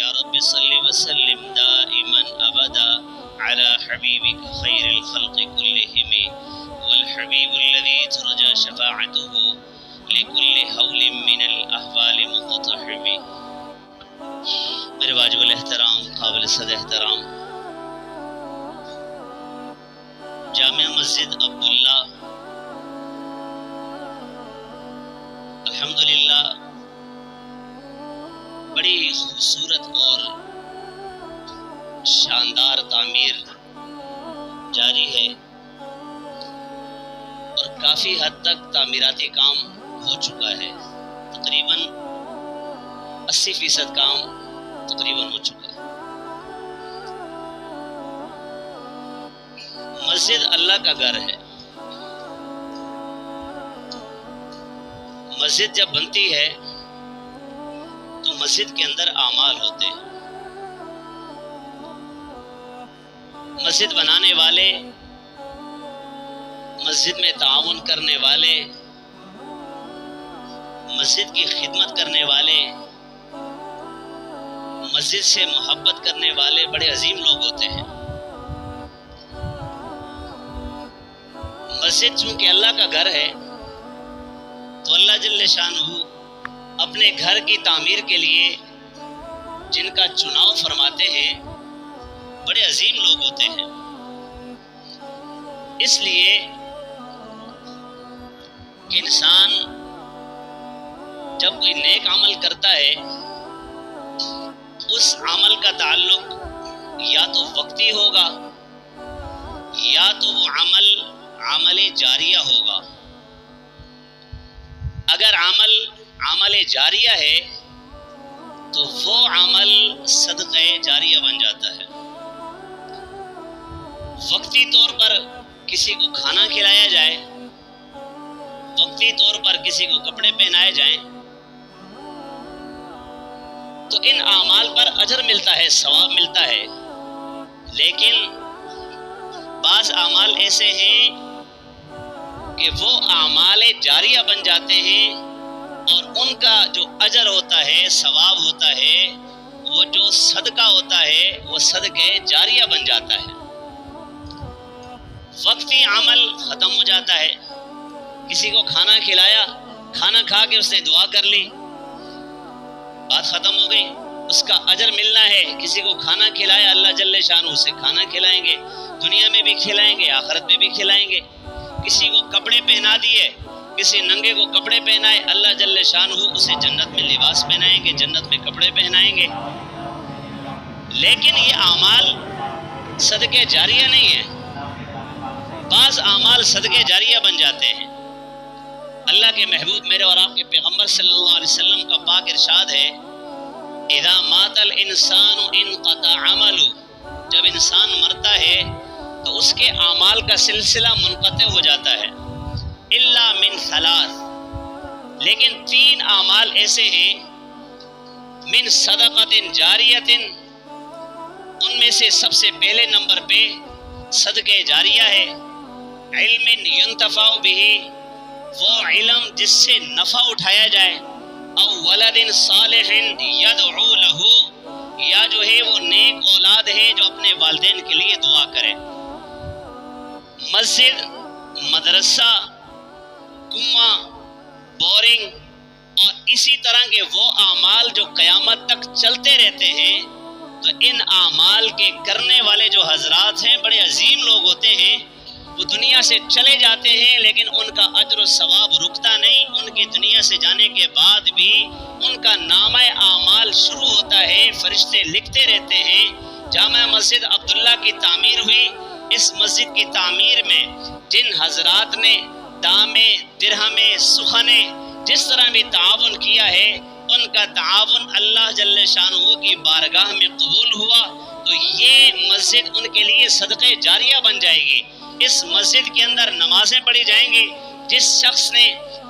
یا رب صل وسلم دائما ابدا على حبیبک خیر الخلق كلهم والحبیب الذي ترجى شفاعته لكل حول من الاحوال مقتحم۔ میرے واجب الاحترام قابل صد احترام جامع مسجد عبداللہ، الحمدللہ بڑی خوبصورت اور شاندار تعمیر جاری ہے اور کافی حد تک تعمیراتی کام ہو چکا ہے، تقریباً 80% کام تقریباً ہو چکا ہے۔ مسجد اللہ کا گھر ہے۔ مسجد جب بنتی ہے تو مسجد کے اندر اعمال ہوتے ہیں۔ مسجد بنانے والے، مسجد میں تعاون کرنے والے، مسجد کی خدمت کرنے والے، مسجد سے محبت کرنے والے بڑے عظیم لوگ ہوتے ہیں۔ مسجد چونکہ اللہ کا گھر ہے تو اللہ جل شانہ اپنے گھر کی تعمیر کے لیے جن کا چناؤ فرماتے ہیں بڑے عظیم لوگ ہوتے ہیں۔ اس لیے کہ انسان جب کوئی نیک عمل کرتا ہے اس عمل کا تعلق یا تو وقتی ہوگا یا تو وہ عمل جاریہ ہوگا۔ اگر عمل جاریہ ہے تو وہ عمل صدقہ جاریہ بن جاتا ہے۔ وقتی طور پر کسی کو کھانا کھلایا جائے، وقتی طور پر کسی کو کپڑے پہنائے جائیں تو ان اعمال پر اجر ملتا ہے، ثواب ملتا ہے، لیکن بعض اعمال ایسے ہیں کہ وہ اعمال جاریہ بن جاتے ہیں اور ان کا جو اجر ہوتا ہے، ثواب ہوتا ہے، وہ جو صدقہ ہوتا ہے وہ صدقہ جاریہ بن جاتا ہے۔ وقتی عمل ختم ہو جاتا ہے، کسی کو کھانا کھلایا، کھانا کھا کے اس نے دعا کر لی، بات ختم ہو گئی، اس کا اجر ملنا ہے۔ کسی کو کھانا کھلایا اللہ جل شانہ اسے کھانا کھلائیں گے، دنیا میں بھی کھلائیں گے، آخرت میں بھی کھلائیں گے۔ کسی کو کپڑے پہنا دیے، کسی ننگے کو کپڑے پہنائے، اللہ جل شانہ اسے جنت میں لباس پہنائیں گے، جنت میں کپڑے پہنائیں گے۔ لیکن یہ اعمال صدقہ جاریہ نہیں ہے۔ بعض اعمال صدقہ جاریہ بن جاتے ہیں۔ اللہ کے محبوب میرے اور آپ کے پیغمبر صلی اللہ علیہ وسلم کا پاک ارشاد ہے، اذا مات الانسان انقطع عملہ، جب انسان مرتا ہے تو اس کے اعمال کا سلسلہ منقطع ہو جاتا ہے، الا من ثلاث، لیکن 3 اعمال ایسے ہیں، من صدقۃ جاریۃ، ان میں سے سب سے پہلے نمبر پہ صدقہ جاریہ ہے، علم ينتفع به، وہ علم جس سے نفع اٹھایا جائے، او ولد صالح يدعو له، یا جو ہے وہ نیک اولاد ہے جو اپنے والدین کے لیے دعا کرے۔ مسجد، مدرسہ، کنواں، بورنگ اور اسی طرح کے وہ اعمال جو قیامت تک چلتے رہتے ہیں، تو ان اعمال کے کرنے والے جو حضرات ہیں بڑے عظیم لوگ ہوتے ہیں، وہ دنیا سے چلے جاتے ہیں لیکن ان کا اجر و ثواب رکتا نہیں، ان کی دنیا سے جانے کے بعد بھی ان کا نامہ اعمال شروع ہوتا ہے، فرشتے لکھتے رہتے ہیں۔ جامع مسجد عبداللہ کی تعمیر ہوئی، اس مسجد کی تعمیر میں جن حضرات نے دامے، درہمے، سخنے جس طرح بھی تعاون کیا ہے، ان کا تعاون اللہ جل شانہ کی بارگاہ میں قبول ہوا، تو یہ مسجد ان کے لیے صدقہ جاریہ بن جائے گی۔ اس مسجد کے اندر نمازیں پڑھی جائیں گی۔ جس شخص نے،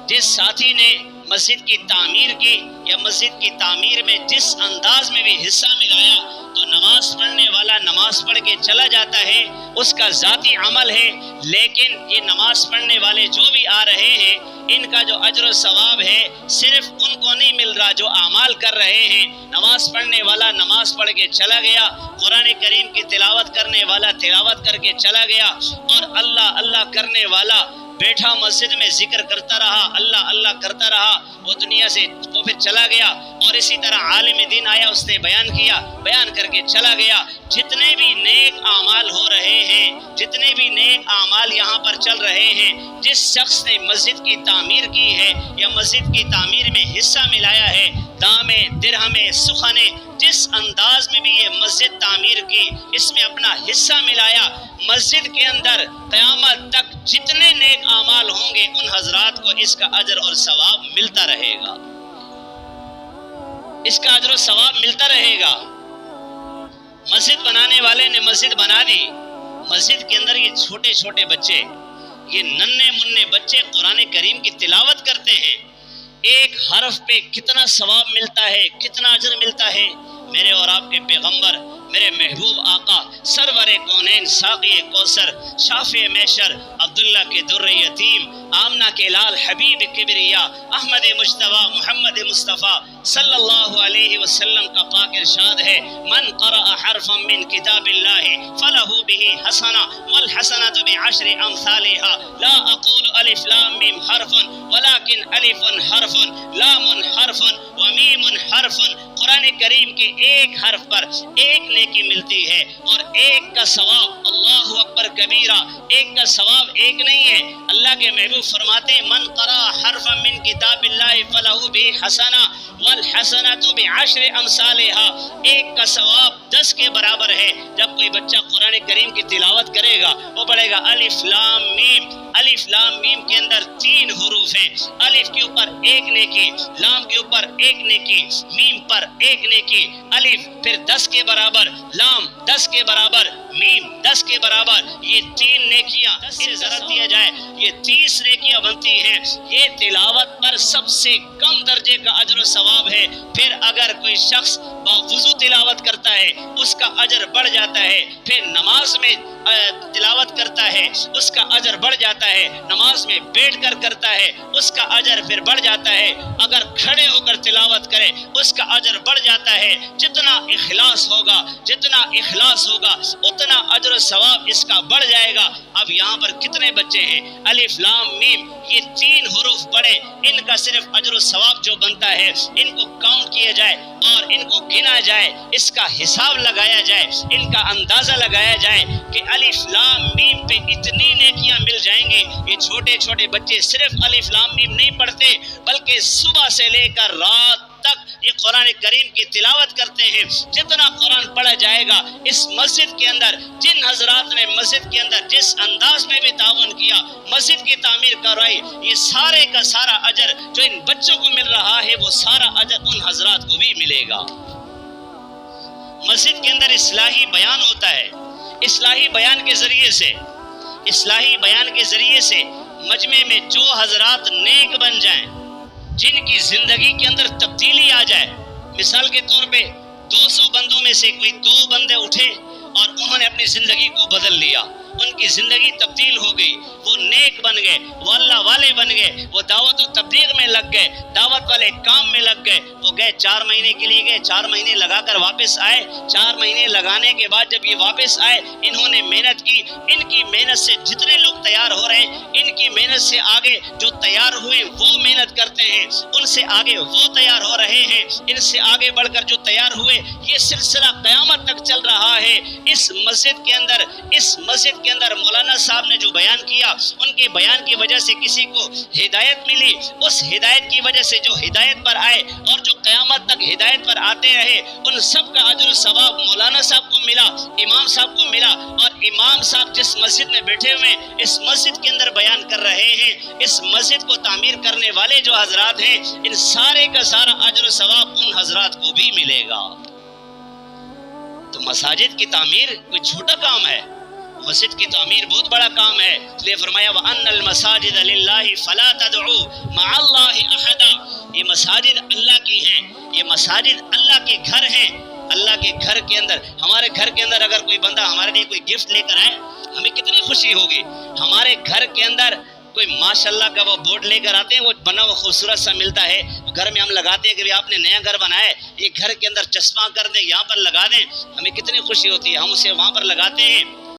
جس ساتھی نے مسجد کی تعمیر کی یا مسجد کی تعمیر میں جس انداز میں بھی حصہ ملایا تو نماز پڑھنے والا نماز پڑھ کے چلا جاتا ہے، اس کا ذاتی عمل ہے، لیکن یہ نماز پڑھنے والے جو بھی آ رہے ہیں ان کا جو اجر و ثواب ہے صرف ان کو نہیں مل رہا جو اعمال کر رہے ہیں۔ نماز پڑھنے والا نماز پڑھ کے چلا گیا، قرآن کریم کی تلاوت کرنے والا تلاوت کر کے چلا گیا، اور اللہ اللہ کرنے والا بیٹھا مسجد میں ذکر کرتا رہا، اللہ اللہ کرتا رہا، وہ دنیا سے وہ پھر چلا گیا۔ اور اسی طرح عالم دین آیا، اس نے بیان کیا، بیان کر کے چلا گیا۔ جتنے بھی نیک اعمال ہو رہے ہیں، جتنے بھی نیک اعمال یہاں پر چل رہے ہیں، جس شخص نے مسجد کی تعمیر کی ہے یا مسجد کی تعمیر میں حصہ ملایا ہے، دامے درہمے سخنے، جس انداز میں بھی یہ مسجد تعمیر کی، اس میں اپنا حصہ ملایا، مسجد کے اندر قیامت تک جتنے نیک اعمال ہوں گے ان حضرات کو اس کا اجر اور ثواب ملتا رہے گا، اس کا اجر و ثواب ملتا رہے گا۔ مسجد بنانے والے نے مسجد بنا دی، مسجد کے اندر یہ چھوٹے چھوٹے بچے، یہ ننھے منھے بچے قرآن کریم کی تلاوت کرتے ہیں، ایک حرف پہ کتنا ثواب ملتا ہے، کتنا اجر ملتا ہے۔ میرے اور آپ کے پیغمبر، میرے محبوب آقا، سرور کونین، ساقی کوثر، شافع محشر، عبداللہ کے در یتیم، آمنہ کے لال، حبیب کبریا، احمد مجتبی، محمد مصطفیٰ صلی اللہ علیہ وسلم کا پاک ارشاد ہے، من قرأ حرفا من کتاب اللہ فلہ بہ حسنہ والحسنۃ بعشر امثالها، لا اقول الف لام میم حرف ولکن الف حرف، لام حرف ومیم حرف۔ قرآن کریم کے ایک حرف پر ایک نیکی ملتی ہے، اور ایک کا ثواب، اللہ اکبر کبیرہ، ایک کا ثواب ایک نہیں ہے۔ اللہ کے محبوب فرماتے ہیں، من قرأ حرفا من کتاب اللہ فلہ بہ حسنہ والحسنۃ بعشر امثالها، ایک کا ثواب 10 کے برابر ہے۔ جب کوئی بچہ قرآن کریم کی تلاوت کرے گا، وہ پڑھے گا الف لام میم، الف لام میم کے اندر 3 حروف ہیں، الف کے اوپر ایک نیکی، لام کے اوپر ایک نیکی، میم پر ایک نیکی، الف پھر 10 کے برابر، لام 10 کے برابر، میم 10 کے برابر، یہ 3 نیکیاں سے ضرب دیا جائے یہ 30 نیکیاں بنتی ہیں۔ یہ تلاوت پر سب سے کم درجے کا اجر و ثواب ہے۔ پھر اگر کوئی شخص باوضو تلاوت کرتا ہے اس کا اجر بڑھ جاتا ہے، پھر نماز میں تلاوت کرتا ہے اس کا اجر بڑھ جاتا ہے، نماز میں بیٹھ کر کرتا ہے اس کا اجر پھر بڑھ جاتا ہے، اگر کھڑے ہو کر تلاوت کرے اس کا اجر بڑھ جاتا ہے۔ جتنا اخلاص ہوگا، جتنا اخلاص ہوگا اتنا اجر و ثواب اس کا بڑھ جائے گا۔ اب یہاں پر کتنے بچے ہیں؟ الف لام میم، یہ 3 حروف پڑھے، ان کا صرف اجر و ثواب جو بنتا ہے ان کو کاؤنٹ کیا جائے اور ان کو گنا جائے، اس کا حساب لگایا جائے، ان کا اندازہ لگایا جائے کہ الف لام میم پہ اتنی نیکیاں مل جائیں گے۔ یہ چھوٹے چھوٹے بچے صرف الف لام میم نہیں پڑھتے، بلکہ صبح سے لے کر رات تک یہ قرآن کریم کی تلاوت کرتے ہیں۔ جتنا قرآن پڑھا جائے گا اس مسجد کے اندر، جن حضرات نے مسجد کے اندر جس انداز میں بھی تعاون کیا، مسجد کی تعمیر کروائی، یہ سارے کا سارا اجر جو ان بچوں کو مل رہا ہے وہ سارا اجر ان حضرات کو بھی ملے گا۔ مسجد کے اندر اصلاحی بیان ہوتا ہے، اصلاحی بیان کے ذریعے سے، اصلاحی بیان کے ذریعے سے مجمع میں جو حضرات نیک بن جائیں، جن کی زندگی کے اندر تبدیلی آ جائے، مثال کے طور پہ 200 بندوں میں سے کوئی 2 بندے اٹھے اور انہوں نے اپنی زندگی کو بدل لیا، ان کی زندگی تبدیل ہو گئی، وہ نیک بن گئے، وہ اللہ والے بن گئے، وہ دعوت و تبلیغ میں لگ گئے، دعوت والے کام میں لگ گئے۔ وہ گئے 4 مہینے کے لیے گئے، 4 مہینے لگا کر واپس آئے، 4 مہینے لگانے کے بعد جب یہ واپس آئے، انہوں نے محنت کی، ان کی محنت سے جتنے لوگ تیار ہو رہے ہیں، ان کی محنت سے آگے جو تیار ہوئے وہ محنت کرتے ہیں، ان سے آگے وہ تیار ہو رہے ہیں، ان سے آگے بڑھ کر جو تیار ہوئے، یہ سلسلہ قیامت تک چل رہا ہے۔ اس مسجد کے اندر، اس مسجد کے اندر مولانا صاحب نے جو بیان کیا، ان کے بیان کی وجہ سے کسی کو ہدایت ملی، اس ہدایت کی وجہ سے جو ہدایت پر آئے اور جو قیامت تک ہدایت پر آتے رہے، ان سب کا اجر و ثواب مولانا صاحب کو ملا، امام صاحب کو ملا۔ اور امام صاحب جس مسجد میں بیٹھے ہوئے اس مسجد کے اندر بیان کر رہے ہیں، اس مسجد کو تعمیر کرنے والے جو حضرات ہیں، ان سارے کا سارا اجر و ثواب ان حضرات کو بھی ملے گا۔ تو مساجد کی تعمیر کوئی چھوٹا کام ہے؟ مسجد کی تعمیر بہت بڑا کام ہے، اس لیے فرمایا وَأَنَّ الْمَسَاجِدَ لِلَّهِ فَلَا تَدْعُوا مَعَ اللَّهِ أَحَدًا، یہ مساجد اللہ کی ہیں، یہ مساجد اللہ کے گھر ہیں۔ اللہ کے گھر کے اندر، ہمارے گھر کے اندر اگر کوئی بندہ ہمارے لیے کوئی گفٹ لے کر آئے ہمیں کتنی خوشی ہوگی۔ ہمارے گھر کے اندر کوئی ماشاءاللہ کا وہ بورڈ لے کر آتے ہیں، وہ بنا وہ خوبصورت سا ملتا ہے، گھر میں ہم لگاتے ہیں کہ آپ نے نیا گھر بنایا ہے، یہ گھر کے اندر چسپاں کر دیں، یہاں پر لگا دیں، ہمیں کتنی خوشی ہوتی ہے، ہم اسے وہاں پر لگاتے ہیں۔